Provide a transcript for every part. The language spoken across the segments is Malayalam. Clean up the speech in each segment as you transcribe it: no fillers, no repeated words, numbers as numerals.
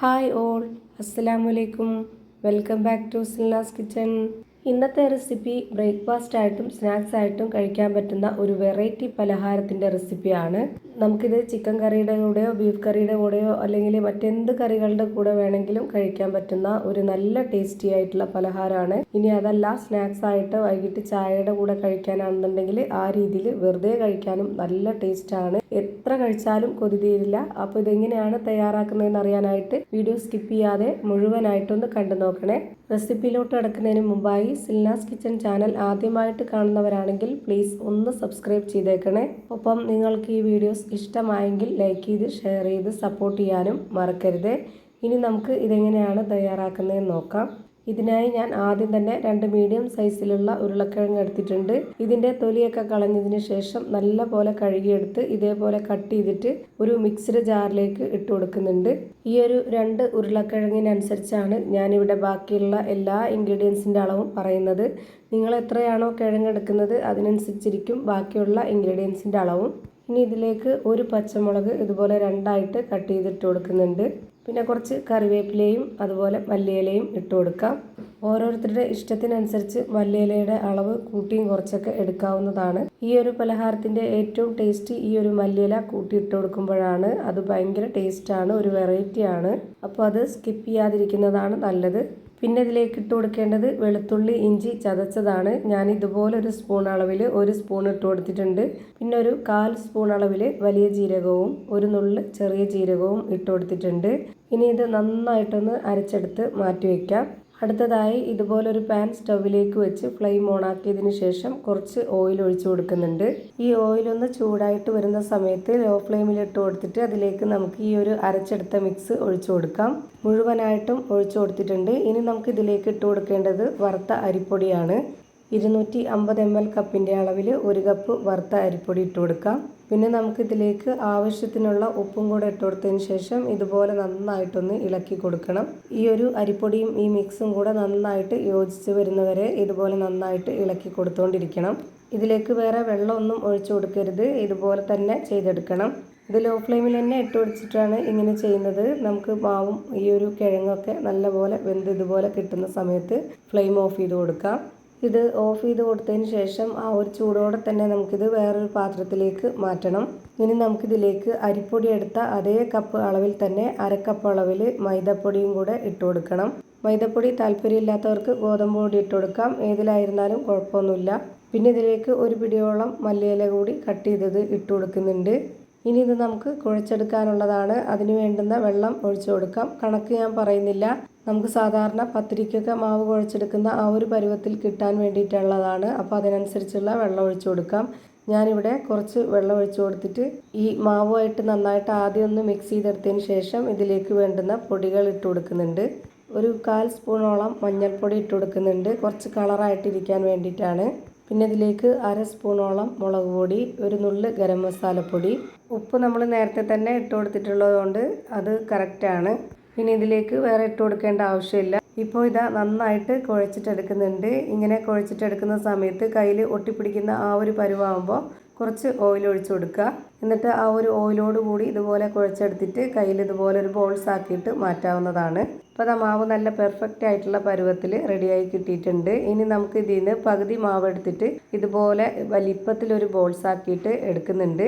ഹായ് ഓൾ, അസ്സലാമലൈക്കും. Welcome back to Silnas kitchen. ഇന്നത്തെ റെസിപ്പി ബ്രേക്ക്ഫാസ്റ്റ് ആയിട്ടും സ്നാക്സ് ആയിട്ടും കഴിക്കാൻ പറ്റുന്ന ഒരു വെറൈറ്റി പലഹാരത്തിൻ്റെ റെസിപ്പിയാണ്. നമുക്കിത് ചിക്കൻ കറിയുടെ കൂടെയോ ബീഫ് കറിയുടെ കൂടെയോ അല്ലെങ്കിൽ മറ്റെന്ത് കറികളുടെ കൂടെ വേണമെങ്കിലും കഴിക്കാൻ പറ്റുന്ന ഒരു നല്ല ടേസ്റ്റി ആയിട്ടുള്ള പലഹാരമാണ്. ഇനി അതല്ല സ്നാക്സ് ആയിട്ട് വൈകിട്ട് ചായയുടെ കൂടെ കഴിക്കാനാണെന്നുണ്ടെങ്കിൽ ആ രീതിയിൽ വെറുതെ കഴിക്കാനും നല്ല ടേസ്റ്റാണ്. എത്ര കഴിച്ചാലും കൊതി തീരില്ല. അപ്പോൾ ഇതെങ്ങനെയാണ് തയ്യാറാക്കുന്നതെന്ന് അറിയാനായിട്ട് വീഡിയോ സ്കിപ്പ് ചെയ്യാതെ മുഴുവനായിട്ടൊന്ന് കണ്ടു നോക്കണേ. റെസിപ്പിയിലോട്ട് കിടക്കുന്നതിന് മുമ്പായി സിൽനാസ് കിച്ചൺ ചാനൽ ആദ്യമായിട്ട് കാണുന്നവരാണെങ്കിൽ പ്ലീസ് ഒന്ന് സബ്സ്ക്രൈബ് ചെയ്തേക്കണേ. ഒപ്പം നിങ്ങൾക്ക് ഈ വീഡിയോസ് ഇഷ്ടമായെങ്കിൽ ലൈക്ക് ചെയ്ത് ഷെയർ ചെയ്ത് സപ്പോർട്ട് ചെയ്യാനും മറക്കരുത്. ഇനി നമുക്ക് ഇതെങ്ങനെയാണ് തയ്യാറാക്കുന്നതെന്ന് നോക്കാം. ഇതിനായി ഞാൻ ആദ്യം തന്നെ 2 മീഡിയം സൈസിലുള്ള ഉരുളക്കിഴങ്ങ് എടുത്തിട്ടുണ്ട്. ഇതിൻ്റെ തൊലിയൊക്കെ കളഞ്ഞതിന് ശേഷം നല്ല പോലെ കഴുകിയെടുത്ത് ഇതേപോലെ കട്ട് ചെയ്തിട്ട് ഒരു മിക്സ്ഡ് ജാറിലേക്ക് ഇട്ട് കൊടുക്കുന്നുണ്ട്. ഈ ഒരു 2 ഉരുളക്കിഴങ്ങിനനുസരിച്ചാണ് ഞാനിവിടെ ബാക്കിയുള്ള എല്ലാ ഇൻഗ്രീഡിയൻസിൻ്റെ അളവും പറയുന്നത്. നിങ്ങൾ എത്രയാണോ കിഴങ്ങ് എടുക്കുന്നത് അതിനനുസരിച്ചിരിക്കും ബാക്കിയുള്ള ഇൻഗ്രീഡിയൻസിൻ്റെ അളവും. ഇനി ഇതിലേക്ക് ഒരു പച്ചമുളക് ഇതുപോലെ 2ആയിട്ട് കട്ട് ചെയ്തിട്ട് കൊടുക്കുന്നുണ്ട്. പിന്നെ കുറച്ച് കറിവേപ്പിലയും അതുപോലെ മല്ലിയിലയും ഇട്ട് കൊടുക്കാം. ഓരോരുത്തരുടെ ഇഷ്ടത്തിനനുസരിച്ച് മല്ലിയിലയുടെ അളവ് കൂട്ടിയും കുറച്ചൊക്കെ എടുക്കാവുന്നതാണ്. ഈ ഒരു പലഹാരത്തിൻ്റെ ഏറ്റവും ടേസ്റ്റ് ഈ ഒരു മല്ലിയില കൂട്ടിയിട്ട് കൊടുക്കുമ്പോഴാണ്. അത് ഭയങ്കര ടേസ്റ്റാണ്, ഒരു വെറൈറ്റിയാണ്. അപ്പോൾ അത് സ്കിപ്പ് ചെയ്യാതിരിക്കുന്നതാണ് നല്ലത്. പിന്നെ ഇതിലേക്ക് ഇട്ട് കൊടുക്കേണ്ടത് വെളുത്തുള്ളി ഇഞ്ചി ചതച്ചതാണ്. ഞാൻ ഇതുപോലൊരു സ്പൂൺ അളവിൽ 1 സ്പൂൺ ഇട്ട് കൊടുത്തിട്ടുണ്ട്. പിന്നെ ഒരു 1/4 സ്പൂൺ അളവിൽ വലിയ ജീരകവും ഒരു നുള്ള് ചെറിയ ജീരകവും ഇട്ട് കൊടുത്തിട്ടുണ്ട്. ഇനി ഇത് നന്നായിട്ടൊന്ന് അരച്ചെടുത്ത് മാറ്റി വയ്ക്കാം. അടുത്തതായി ഇതുപോലൊരു പാൻ സ്റ്റൗവിലേക്ക് വെച്ച് ഫ്ലെയിം ഓണാക്കിയതിന് ശേഷം കുറച്ച് ഓയിൽ ഒഴിച്ചു കൊടുക്കുന്നുണ്ട്. ഈ ഓയിലൊന്ന് ചൂടായിട്ട് വരുന്ന സമയത്ത് ലോ ഫ്ലെയിമിൽ ഇട്ട് കൊടുത്തിട്ട് അതിലേക്ക് നമുക്ക് ഈ ഒരു അരച്ചെടുത്ത മിക്സ് ഒഴിച്ചു കൊടുക്കാം. മുഴുവനായിട്ടും ഒഴിച്ചു കൊടുത്തിട്ടുണ്ട്. ഇനി നമുക്ക് ഇതിലേക്ക് ഇട്ട് കൊടുക്കേണ്ടത് വറുത്ത അരിപ്പൊടിയാണ്. 250 ml കപ്പിൻ്റെ അളവിൽ 1 കപ്പ് വറുത്ത അരിപ്പൊടി ഇട്ട് കൊടുക്കാം. പിന്നെ നമുക്കിതിലേക്ക് ആവശ്യത്തിനുള്ള ഉപ്പും കൂടെ ഇട്ട് കൊടുത്തതിന് ശേഷം ഇതുപോലെ നന്നായിട്ടൊന്ന് ഇളക്കി കൊടുക്കണം. ഈ ഒരു അരിപ്പൊടിയും ഈ മിക്സും കൂടെ നന്നായിട്ട് യോജിച്ച് വരുന്നവരെ ഇതുപോലെ നന്നായിട്ട് ഇളക്കി കൊടുത്തുകൊണ്ടിരിക്കണം. ഇതിലേക്ക് വേറെ വെള്ളമൊന്നും ഒഴിച്ചു കൊടുക്കരുത്, ഇതുപോലെ തന്നെ ചെയ്തെടുക്കണം. ഇത് ലോ ഫ്ലെയിമിൽ തന്നെ ഇട്ട് വെച്ചിട്ടാണ് ഇങ്ങനെ ചെയ്യുന്നത്. നമുക്ക് മാവും ഈ ഒരു കിഴങ്ങൊക്കെ നല്ലപോലെ വെന്ത് ഇതുപോലെ കിട്ടുന്ന സമയത്ത് ഫ്ലെയിം ഓഫ് ചെയ്ത് കൊടുക്കാം. ഇത് ഓഫ് ചെയ്ത് കൊടുത്തതിന് ശേഷം ആ ഒരു ചൂടോടെ തന്നെ നമുക്കിത് വേറൊരു പാത്രത്തിലേക്ക് മാറ്റണം. ഇനി നമുക്കിതിലേക്ക് അരിപ്പൊടി എടുത്ത അതേ കപ്പ് അളവിൽ തന്നെ 1/2 കപ്പ് അളവിൽ മൈദപ്പൊടിയും കൂടെ ഇട്ട് കൊടുക്കണം. മൈദപ്പൊടി താല്പര്യമില്ലാത്തവർക്ക് ഗോതമ്പ് പൊടി ഇട്ട് കൊടുക്കാം, ഏതിലായിരുന്നാലും കുഴപ്പമൊന്നുമില്ല. പിന്നെ ഇതിലേക്ക് ഒരു പിടിയോളം മല്ലിയില കൂടി കട്ട് ചെയ്തത് ഇട്ട് കൊടുക്കുന്നുണ്ട്. ഇനി ഇത് നമുക്ക് കുഴച്ചെടുക്കാനുള്ളതാണ്. അതിന് വേണ്ടുന്ന വെള്ളം ഒഴിച്ചു കൊടുക്കാം. കണക്ക് ഞാൻ പറയുന്നില്ല. നമുക്ക് സാധാരണ പത്തിരിക്കൊക്കെ മാവ് കുഴച്ചെടുക്കുന്ന ആ ഒരു പരുവത്തിൽ കിട്ടാൻ വേണ്ടിയിട്ടുള്ളതാണ്. അപ്പോൾ അതിനനുസരിച്ചുള്ള വെള്ളം ഒഴിച്ചു കൊടുക്കാം. ഞാനിവിടെ കുറച്ച് വെള്ളം ഒഴിച്ചു കൊടുത്തിട്ട് ഈ മാവുമായിട്ട് നന്നായിട്ട് ആദ്യം ഒന്ന് മിക്സ് ചെയ്തെടുത്തതിന് ശേഷം ഇതിലേക്ക് വേണ്ടുന്ന പൊടികൾ ഇട്ട് കൊടുക്കുന്നുണ്ട്. ഒരു 1/4 സ്പൂണോളം മഞ്ഞൾപ്പൊടി ഇട്ട് കൊടുക്കുന്നുണ്ട്, കുറച്ച് കളറായിട്ടിരിക്കാൻ വേണ്ടിയിട്ടാണ്. പിന്നെ ഇതിലേക്ക് 1/2 സ്പൂണോളം മുളക് പൊടി, ഒരു നുള്ള് ഗരം മസാലപ്പൊടി. ഉപ്പ് നമ്മൾ നേരത്തെ തന്നെ ഇട്ട് കൊടുത്തിട്ടുള്ളതുകൊണ്ട് അത് കറക്റ്റാണ്. ഇനി ഇതിലേക്ക് വേറെ ഇട്ട് കൊടുക്കേണ്ട ആവശ്യമില്ല. ഇപ്പോൾ ഇതാ നന്നായിട്ട് കുഴച്ചിട്ടെടുക്കുന്നുണ്ട്. ഇങ്ങനെ കുഴച്ചിട്ടെടുക്കുന്ന സമയത്ത് കയ്യിൽ ഒട്ടിപ്പിടിക്കുന്ന ആ ഒരു പരുവാകുമ്പോൾ കുറച്ച് ഓയിൽ ഒഴിച്ചു കൊടുക്കുക. എന്നിട്ട് ആ ഒരു ഓയിലോട് കൂടി ഇതുപോലെ കുഴച്ചെടുത്തിട്ട് കയ്യിൽ ഇതുപോലെ ഒരു ബോൾസ് ആക്കിയിട്ട് മാറ്റാവുന്നതാണ്. അപ്പോൾ ആ മാവ് നല്ല പെർഫെക്റ്റ് ആയിട്ടുള്ള പരുവത്തിൽ റെഡിയായി കിട്ടിയിട്ടുണ്ട്. ഇനി നമുക്ക് ഇതിൽ നിന്ന് പകുതി മാവ് എടുത്തിട്ട് ഇതുപോലെ വലിപ്പത്തിലൊരു ബോൾസ് ആക്കിയിട്ട് എടുക്കുന്നുണ്ട്.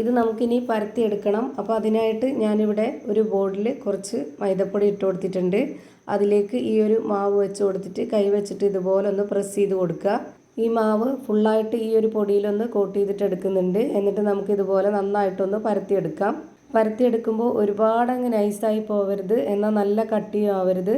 ഇത് നമുക്കിനി പരത്തിയെടുക്കണം. അപ്പോൾ അതിനായിട്ട് ഞാനിവിടെ ഒരു ബോർഡിൽ കുറച്ച് മൈദപ്പൊടി ഇട്ട് കൊടുത്തിട്ടുണ്ട്. അതിലേക്ക് ഈ ഒരു മാവ് വെച്ച് കൊടുത്തിട്ട് കൈ വെച്ചിട്ട് ഇതുപോലെ ഒന്ന് പ്രസ് ചെയ്ത് കൊടുക്കുക. ഈ മാവ് ഫുള്ളായിട്ട് ഈ ഒരു പൊടിയിലൊന്ന് കോട്ട് ചെയ്തിട്ട് എടുക്കുന്നുണ്ട്. എന്നിട്ട് നമുക്ക് ഇതുപോലെ നന്നായിട്ടൊന്ന് പരത്തിയെടുക്കാം. പരത്തിയെടുക്കുമ്പോൾ ഒരുപാട് അങ്ങ് നൈസായി പോവരുത്, എന്നാൽ നല്ല കട്ടിയും ആവരുത്.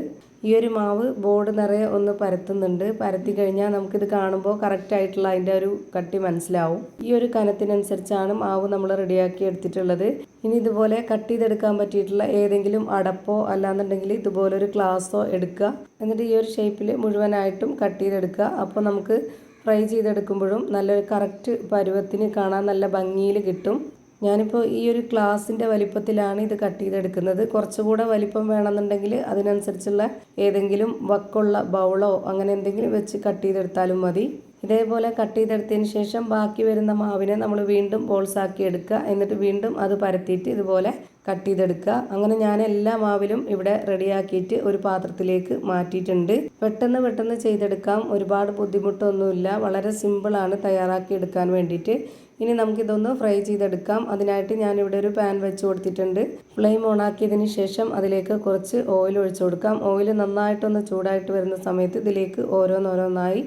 ഈ ഒരു മാവ് ബോർഡ് നിറയെ ഒന്ന് പരത്തുന്നുണ്ട്. പരത്തി കഴിഞ്ഞാൽ നമുക്കിത് കാണുമ്പോൾ കറക്റ്റായിട്ടുള്ള അതിൻ്റെ ഒരു കട്ടി മനസ്സിലാവും. ഈ ഒരു കനത്തിനനുസരിച്ചാണ് മാവ് നമ്മൾ റെഡിയാക്കി എടുത്തിട്ടുള്ളത്. ഇനി ഇതുപോലെ കട്ട് ചെയ്തെടുക്കാൻ പറ്റിയിട്ടുള്ള ഏതെങ്കിലും അടപ്പോ അല്ലാന്നുണ്ടെങ്കിൽ ഇതുപോലൊരു ഗ്ലാസ്സോ എടുക്കുക. എന്നിട്ട് ഈ ഒരു ഷേപ്പിൽ മുഴുവനായിട്ടും കട്ട് ചെയ്തെടുക്കുക. അപ്പോൾ നമുക്ക് ഫ്രൈ ചെയ്തെടുക്കുമ്പോഴും നല്ലൊരു കറക്റ്റ് പരുവത്തിന് കാണാൻ നല്ല ഭംഗിയിൽ കിട്ടും. ഞാനിപ്പോൾ ഈ ഒരു ഗ്ലാസിൻ്റെ വലിപ്പത്തിലാണ് ഇത് കട്ട് ചെയ്തെടുക്കുന്നത്. കുറച്ചുകൂടെ വലിപ്പം വേണമെന്നുണ്ടെങ്കിൽ അതിനനുസരിച്ചുള്ള ഏതെങ്കിലും വക്കുള്ള ബൗളോ അങ്ങനെ എന്തെങ്കിലും വെച്ച് കട്ട് ചെയ്തെടുത്താലും മതി. ഇതേപോലെ കട്ട് ചെയ്തെടുത്തതിന് ശേഷം ബാക്കി വരുന്ന മാവിനെ നമ്മൾ വീണ്ടും ബോൾസ് ആക്കി എടുക്കുക. എന്നിട്ട് വീണ്ടും അത് പരത്തിയിട്ട് ഇതുപോലെ കട്ട് ചെയ്തെടുക്കുക. അങ്ങനെ ഞാൻ എല്ലാ മാവിലും ഇവിടെ റെഡിയാക്കിയിട്ട് ഒരു പാത്രത്തിലേക്ക് മാറ്റിയിട്ടുണ്ട്. പെട്ടെന്ന് ചെയ്തെടുക്കാം, ഒരുപാട് ബുദ്ധിമുട്ടൊന്നുമില്ല, വളരെ സിമ്പിളാണ് തയ്യാറാക്കി എടുക്കാൻ വേണ്ടിയിട്ട്. ഇനി നമുക്കിതൊന്ന് ഫ്രൈ ചെയ്തെടുക്കാം. അതിനായിട്ട് ഞാനിവിടെ ഒരു പാൻ വെച്ച് കൊടുത്തിട്ടുണ്ട്. ഫ്ലെയിം ഓൺ ആക്കിയതിന് ശേഷം അതിലേക്ക് കുറച്ച് ഓയിൽ ഒഴിച്ചു കൊടുക്കാം. ഓയിൽ നന്നായിട്ടൊന്ന് ചൂടായിട്ട് വരുന്ന സമയത്ത് ഇതിലേക്ക് ഓരോന്നോരോന്നായി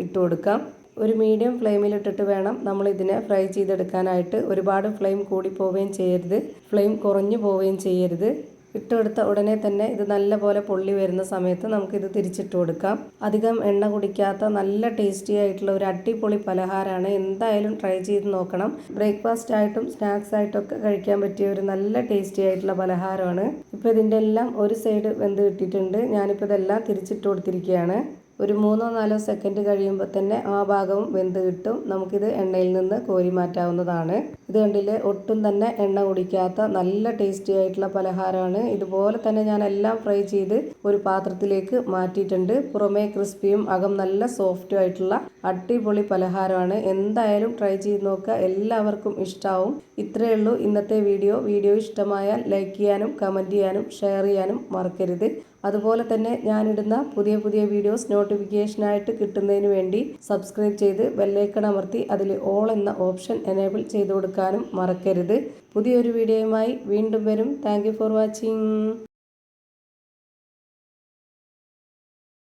ഇട്ട് കൊടുക്കാം. ഒരു മീഡിയം ഫ്ലെയിമിലിട്ടിട്ട് വേണം നമ്മൾ ഇതിനെ ഫ്രൈ ചെയ്തെടുക്കാനായിട്ട്. ഒരുപാട് ഫ്ലെയിം കൂടി പോവുകയും ചെയ്യരുത്, ഫ്ലെയിം കുറഞ്ഞു പോവുകയും ചെയ്യരുത്. ഇട്ടെടുത്ത ഉടനെ തന്നെ ഇത് നല്ലപോലെ പൊള്ളി വരുന്ന സമയത്ത് നമുക്കിത് തിരിച്ചിട്ട് കൊടുക്കാം. അധികം എണ്ണ കുടിക്കാത്ത നല്ല ടേസ്റ്റി ആയിട്ടുള്ള ഒരു അടിപൊളി പലഹാരമാണ്. എന്തായാലും ട്രൈ ചെയ്ത് നോക്കണം. ബ്രേക്ക്ഫാസ്റ്റ് ആയിട്ടും സ്നാക്സ് ആയിട്ടും ഒക്കെ കഴിക്കാൻ പറ്റിയ ഒരു നല്ല ടേസ്റ്റി ആയിട്ടുള്ള പലഹാരമാണ്. ഇപ്പോൾ ഇതിൻ്റെ എല്ലാം ഒരു സൈഡ് വെന്ത് കിട്ടിയിട്ടുണ്ട്. ഞാനിപ്പോൾ ഇതെല്ലാം തിരിച്ചിട്ട് കൊടുത്തിരിക്കുകയാണ്. ഒരു 3-4 സെക്കൻഡ് കഴിയുമ്പോൾ തന്നെ ആ ഭാഗവും വെന്ത് കിട്ടും. നമുക്കിത് എണ്ണയിൽ നിന്ന് കോരി മാറ്റാവുന്നതാണ്. ഇത് കണ്ടില്ലേ, ഒട്ടും തന്നെ എണ്ണ കുടിക്കാത്ത നല്ല ടേസ്റ്റി ആയിട്ടുള്ള പലഹാരമാണ്. ഇതുപോലെ തന്നെ ഞാൻ എല്ലാം ഫ്രൈ ചെയ്ത് ഒരു പാത്രത്തിലേക്ക് മാറ്റിയിട്ടുണ്ട്. പുറമേ ക്രിസ്പിയും അകം നല്ല സോഫ്റ്റും ആയിട്ടുള്ള അടിപൊളി പലഹാരമാണ്. എന്തായാലും ട്രൈ ചെയ്ത് നോക്കുക, എല്ലാവർക്കും ഇഷ്ടമാവും. ഇത്രയേ ഉള്ളൂ ഇന്നത്തെ വീഡിയോ. വീഡിയോ ഇഷ്ടമായാൽ ലൈക്ക് ചെയ്യാനും കമൻറ്റ് ചെയ്യാനും ഷെയർ ചെയ്യാനും മറക്കരുത്. അതുപോലെ തന്നെ ഞാനിടുന്ന പുതിയ വീഡിയോസ് നോട്ടിഫിക്കേഷനായിട്ട് കിട്ടുന്നതിന് വേണ്ടി സബ്സ്ക്രൈബ് ചെയ്ത് ബെല്ലൈക്കൺ അമർത്തി അതിൽ ഓൾ എന്ന ഓപ്ഷൻ എനേബിൾ ചെയ്ത് കൊടുക്കാനും മറക്കരുത്. പുതിയൊരു വീഡിയോയുമായി വീണ്ടും വരും. Thank you for watching.